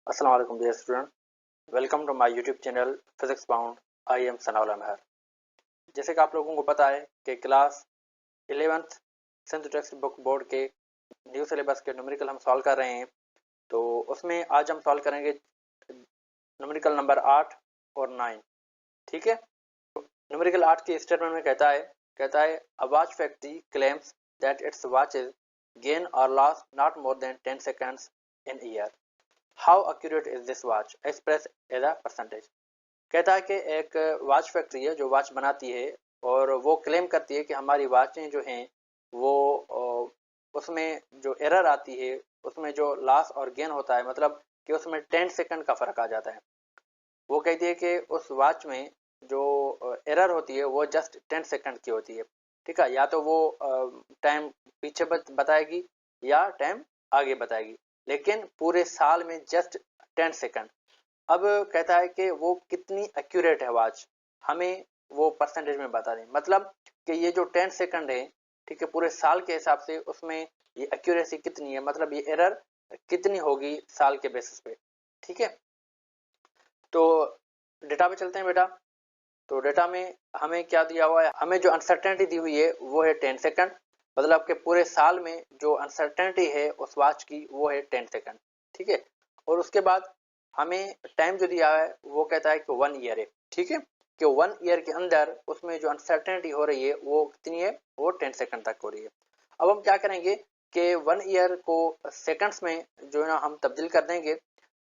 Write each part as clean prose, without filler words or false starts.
अस्सलाम वालेकुम dear student, welcome to my YouTube channel physics bound. I am Sanaul Amhar. जैसे कि आप लोगों को पता है कि क्लास 11th सिंथ टेक्स्ट बुक बोर्ड के न्यू सिलेबस के न्यूमेरिकल हम सॉल्व कर रहे हैं। तो उसमें आज हम सॉल्व करेंगे न्यूमेरिकल नंबर 8 और 9। ठीक है, न्यूमेरिकल 8 के स्टेटमेंट में कहता है a watch factory claims that it's watches gain और loss not more than 10 seconds in year. How accurate is this watch express as a percentage. कहता है कि एक वॉच फैक्ट्री है जो वॉच बनाती है और वो क्लेम करती है कि हमारी वॉचें जो हैं वो उसमें जो एरर आती है उसमें जो लॉस और गेन होता है, मतलब कि उसमें 10 सेकंड का फ़र्क आ जाता है। वो कहती है कि उस वॉच में जो एरर होती है वो जस्ट 10 सेकंड की होती है। ठीक है, या तो वो टाइम पीछे बताएगी या टाइम आगे बताएगी, लेकिन पूरे साल में जस्ट 10 सेकंड। अब कहता है कि वो कितनी एक्यूरेट है वॉच, हमें वो परसेंटेज में बता दें। मतलब कि ये जो 10 सेकंड है, ठीक है, पूरे साल के हिसाब से उसमें ये एक्यूरेसी कितनी है, मतलब ये एरर कितनी होगी साल के बेसिस पे। ठीक है, तो डेटा पे चलते हैं बेटा। तो डेटा में हमें क्या दिया हुआ है, हमें जो अनसर्टेनिटी दी हुई है वो है 10 सेकंड। मतलब कि पूरे साल में जो अनसर्टेनिटी है उस वॉच की वो है 10 सेकंड। ठीक है, और उसके बाद हमें टाइम जो दिया है वो कहता है कि 1 ईयर है। ठीक है, कि 1 ईयर के अंदर उसमें जो अनसर्टेनिटी हो रही है वो कितनी है, वो 10 सेकंड तक हो रही है। अब हम क्या करेंगे कि 1 ईयर को सेकंड्स में जो है ना हम तब्दील कर देंगे।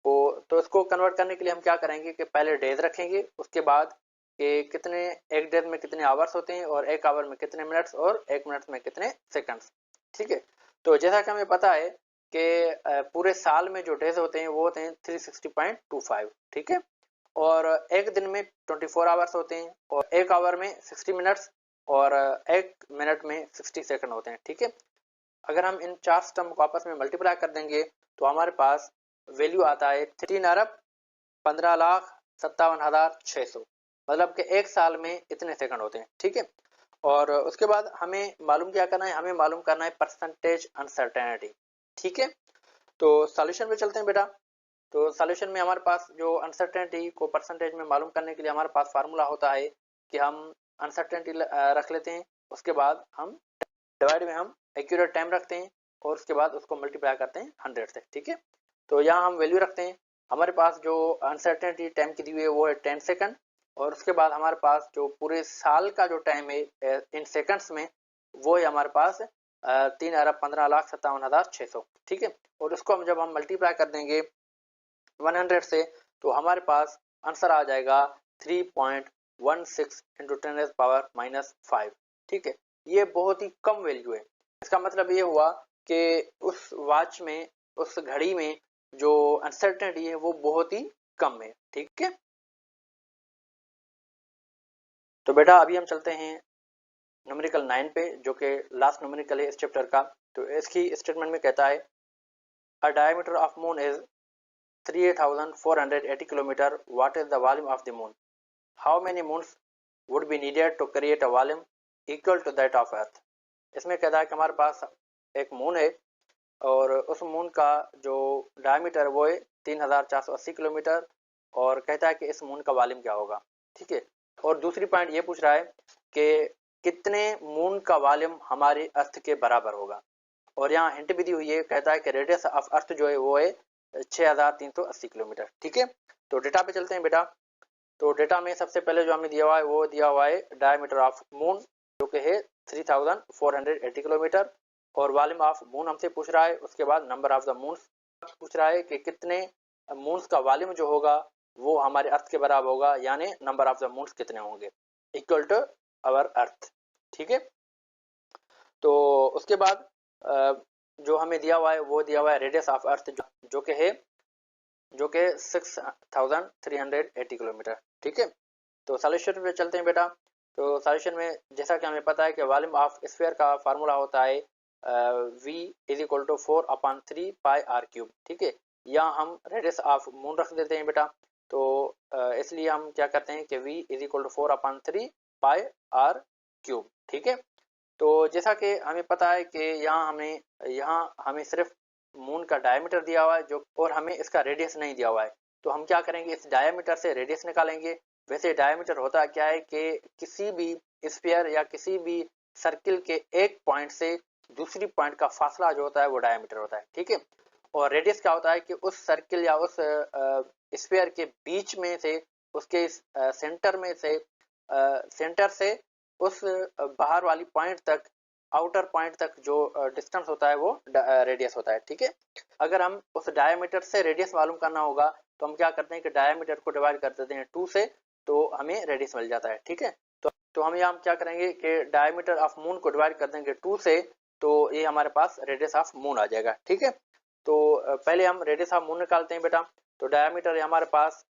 तो इसको कन्वर्ट करने के लिए हम क्या करेंगे कि पहले डेज रखेंगे, उसके बाद कि कितने एक डेज में कितने आवर्स होते हैं और एक आवर में कितने मिनट्स और एक मिनट में कितने सेकंड्स। ठीक है, तो जैसा कि हमें पता है कि पूरे साल में जो डेज होते हैं वो होते हैं 360.25। ठीक है, और एक दिन में 24 आवर्स होते हैं और एक आवर में 60 मिनट्स और एक मिनट में 60 सेकंड होते हैं। ठीक है, अगर हम इन चार टर्म को आपस में मल्टीप्लाई कर देंगे तो हमारे पास वैल्यू आता है 3,15,57,600। मतलब कि एक साल में इतने सेकंड होते हैं। ठीक है, और उसके बाद हमें मालूम क्या करना है, हमें मालूम करना है परसेंटेज अनसर्टेनिटी। ठीक है, तो सॉल्यूशन पे चलते हैं बेटा। तो सॉल्यूशन में हमारे पास जो अनसर्टेनिटी को परसेंटेज में मालूम करने के लिए हमारे पास फार्मूला होता है कि हम अनसर्टेनिटी रख लेते हैं, उसके बाद हम डिवाइड में हम एक्यूरेट टाइम रखते हैं और उसके बाद उसको मल्टीप्लाई करते हैं 100 से। ठीक है, तो यहाँ हम वैल्यू रखते हैं। हमारे पास जो अनसर्टेनिटी टाइम की दी हुई है वो है 10 सेकंड, और उसके बाद हमारे पास जो पूरे साल का जो टाइम है इन सेकंड्स में वो है हमारे पास 3,15,57,600। ठीक है, और उसको हम जब हम मल्टीप्लाई कर देंगे 100 से तो हमारे पास आंसर आ जाएगा 3.16 इंटू 10⁻⁻5। ठीक है, ये बहुत ही कम वैल्यू है। इसका मतलब ये हुआ कि उस वॉच में, उस घड़ी में जो अनसर्टेनिटी है वो बहुत ही कम है। ठीक है, तो बेटा अभी हम चलते हैं न्यूमेरिकल 9 पे, जो कि लास्ट न्यूमेरिकल है इस चैप्टर का। तो इसकी स्टेटमेंट में कहता है a diameter of moon is 38,480 kilometre. What is the volume of the moon? How many moons would be needed to create a volume equal to that of earth? इसमें कहता है कि हमारे पास एक मून है और उस मून का जो डायमीटर वो है 3,480 किलोमीटर, और कहता है कि इस मून का वॉल्यूम क्या होगा। ठीक है, और दूसरी पॉइंट ये पूछ रहा है कि कितने मून का वॉल्यूम हमारे अर्थ के बराबर होगा, और यहाँ हिंट भी दी हुई है। कहता है कि रेडियस ऑफ अर्थ जो है वो है 6,380 किलोमीटर। ठीक है, तो डेटा पे चलते हैं बेटा। तो डेटा में सबसे पहले जो हमें दिया हुआ है वो दिया हुआ है डायमीटर ऑफ मून, जो कि है 3,480 किलोमीटर, और वॉल्यूम ऑफ मून हमसे पूछ रहा है। उसके बाद नंबर ऑफ द मून्स पूछ रहा है कि कितने मून्स का वॉल्यूम जो होगा वो हमारे अर्थ के बराबर होगा, यानी नंबर ऑफ द मून्स कितने होंगे इक्वल टू अवर अर्थ। ठीक है, तो उसके बाद जो हमें दिया हुआ है वो दिया हुआ है रेडियस ऑफ अर्थ, जो कि है 6,380 किलोमीटर। ठीक है, तो सॉल्यूशन पे चलते हैं बेटा। तो सॉल्यूशन में जैसा कि हमें पता है कि वॉल्यूम ऑफ स्फीयर का फार्मूला होता है v is equal to 4/3 pi r cube. ठीक है, या हम रेडियस ऑफ मून रख देते हैं बेटा। तो इसलिए हम क्या करते हैं कि v is equal to 4/3 pi r cube. ठीक है, तो जैसा कि हमें पता है कि यहाँ हमें सिर्फ मून का डायमीटर दिया हुआ है जो, और हमें इसका रेडियस नहीं दिया हुआ है। तो हम क्या करेंगे, इस डायमीटर से रेडियस निकालेंगे। वैसे डायमीटर होता क्या है कि किसी भी स्फीयर या किसी भी सर्किल के एक पॉइंट से दूसरी पॉइंट का फासला जो होता है वो डायमीटर होता है, ठीक है। और रेडियस क्या होता है कि उस सर्किल या उस स्फीयर के बीच में से, उसके सेंटर से उस बाहर वाली पॉइंट तक, आउटर पॉइंट तक जो डिस्टेंस होता है वो रेडियस होता है, ठीक है। अगर हम उस डायमीटर से रेडियस मालूम करना होगा तो हम क्या करते हैं कि डायमीटर को डिवाइड कर देते हैं 2 से, तो हमें रेडियस मिल जाता है, ठीक है। तो हम यहाँ क्या करेंगे कि डायमीटर ऑफ मून को डिवाइड कर देंगे 2 से, तो ये हमारे पास रेडियस ऑफ मून आ जाएगा, ठीक है। तो पहले हम रेडियस ऑफ मून निकालते हैं बेटा। तो डायमीटर है हमारे पास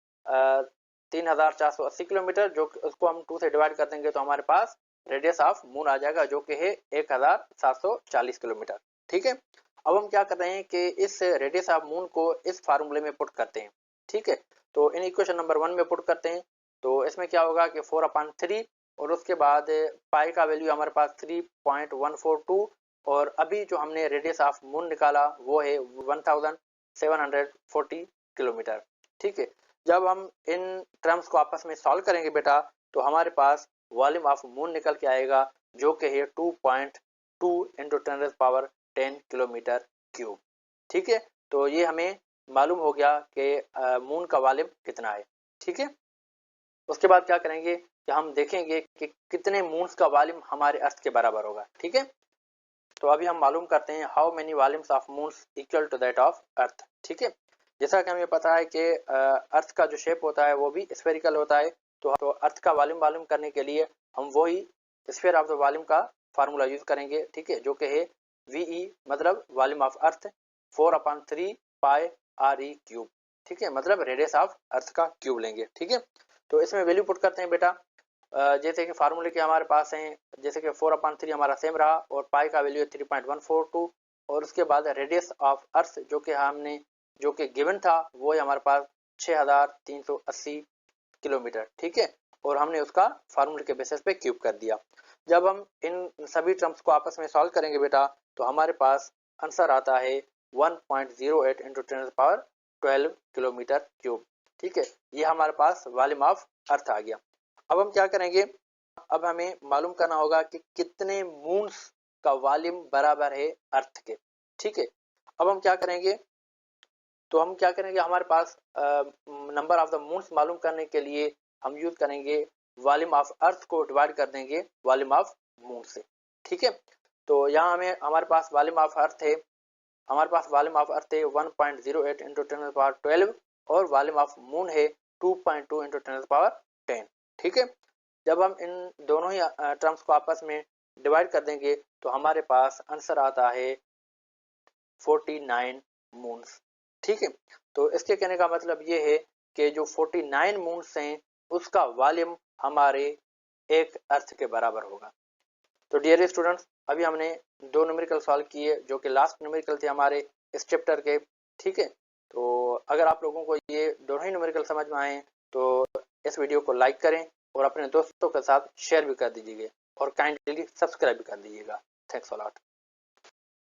3480 किलोमीटर, जो उसको हम 2 से डिवाइड कर देंगे तो हमारे पास रेडियस ऑफ मून आ जाएगा जो कि है 1740 किलोमीटर, ठीक है। अब हम क्या कर रहे हैं कि इस रेडियस ऑफ मून को इस फार्मूले में पुट करते हैं, ठीक है। तो इन इक्वेशन नंबर 1 में पुट करते हैं। तो इसमें क्या होगा कि 4/3 और उसके बाद पाई का वैल्यू हमारे पास 3.142, और अभी जो हमने रेडियस ऑफ मून निकाला वो है 1740 किलोमीटर, ठीक है। जब हम इन टर्म्स को आपस में सॉल्व करेंगे बेटा तो हमारे पास वॉल्यूम ऑफ मून निकल के आएगा जो कि है 2.2 इंटू 10 किलोमीटर क्यूब, ठीक है। तो ये हमें मालूम हो गया कि मून का वॉल्यूम कितना है, ठीक है। उसके बाद क्या करेंगे कि हम देखेंगे कि कितने मून्स का वॉल्यूम हमारे अर्थ के बराबर होगा, ठीक है। तो अभी हम मालूम करते हैं how many volumes of moons equal to that of Earth, ठीक है। जैसा कि हमें पता है कि अर्थ का जो शेप होता है वो भी स्फेरिकल होता है। तो अर्थ का वॉल्यूम मालूम करने के लिए हम वही स्फीयर ऑफ द वॉल्यूम का फार्मूला यूज करेंगे, ठीक है, जो कि है VE मतलब volume of earth 4/3 pi RE cube, ठीक है, मतलब रेडियस ऑफ अर्थ का क्यूब लेंगे, ठीक है। तो इसमें वैल्यू पुट करते हैं बेटा। जैसे कि फार्मूले के हमारे पास हैं, जैसे कि 4/3 हमारा सेम रहा और पाई का वैल्यू है 3.142, और उसके बाद रेडियस ऑफ अर्थ जो कि गिवन था वो है हमारे पास 6380 किलोमीटर, ठीक है, और हमने उसका फार्मूले के बेसिस पे क्यूब कर दिया। जब हम इन सभी टर्म्स को आपस में सॉल्व करेंगे बेटा तो हमारे पास आंसर आता है 1.08 इंटू 10⁻12 किलोमीटर क्यूब, ठीक है। ये हमारे पास वॉल्यूम ऑफ अर्थ आ गया। अब हम क्या करेंगे, अब हमें मालूम करना होगा कि कितने मून्स का वॉल्यूम बराबर है अर्थ के, ठीक है। अब हम क्या करेंगे, तो हम क्या करेंगे, हमारे पास नंबर ऑफ द मून्स मालूम करने के लिए हम यूज करेंगे वॉल्यूम ऑफ अर्थ को डिवाइड कर देंगे वॉल्यूम ऑफ मून से, ठीक है। तो यहाँ हमारे पास वॉल्यूम ऑफ अर्थ है, 1.08 इंटू 10⁻12, और वॉल्यूम ऑफ मून है 2.2 इंटू 10⁻10, ठीक है। जब हम इन दोनों ही टर्म्स को आपस में डिवाइड कर देंगे तो हमारे पास आंसर आता है 49 मून्स, ठीक है। तो इसके कहने का मतलब ये है कि जो 49 मून्स हैं उसका वॉल्यूम हमारे एक अर्थ के बराबर होगा। तो डियर स्टूडेंट्स, अभी हमने 2 न्यूमेरिकल सॉल्व किए जो कि लास्ट न्यूमेरिकल थे हमारे इस चैप्टर के, ठीक है। तो अगर आप लोगों को ये दोनों ही न्यूमेरिकल समझ में आए तो इस वीडियो को लाइक करें और अपने दोस्तों के साथ शेयर भी कर दीजिएगा और काइंडली सब्सक्राइब भी कर दीजिएगा। Thanks a lot.